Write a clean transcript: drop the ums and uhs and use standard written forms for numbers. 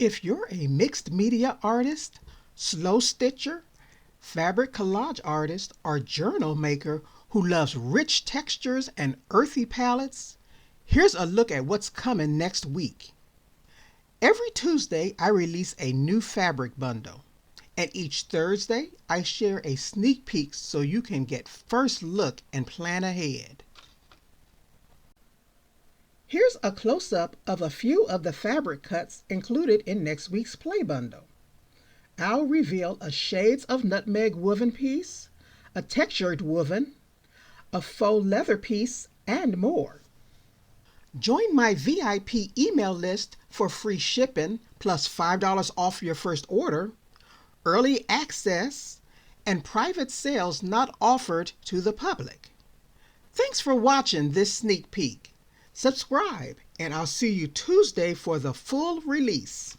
If you're a mixed media artist, slow stitcher, fabric collage artist, or journal maker who loves rich textures and earthy palettes, here's a look at what's coming next week. Every Tuesday, I release a new fabric bundle, and each Thursday, I share a sneak peek so you can get first look and plan ahead. Here's a close-up of a few of the fabric cuts included in next week's play bundle. I'll reveal a shades of nutmeg woven piece, a textured woven, a faux leather piece, and more. Join my VIP email list for free shipping plus $5 off your first order, early access, and private sales not offered to the public. Thanks for watching this sneak peek. Subscribe, and I'll see you Tuesday for the full release.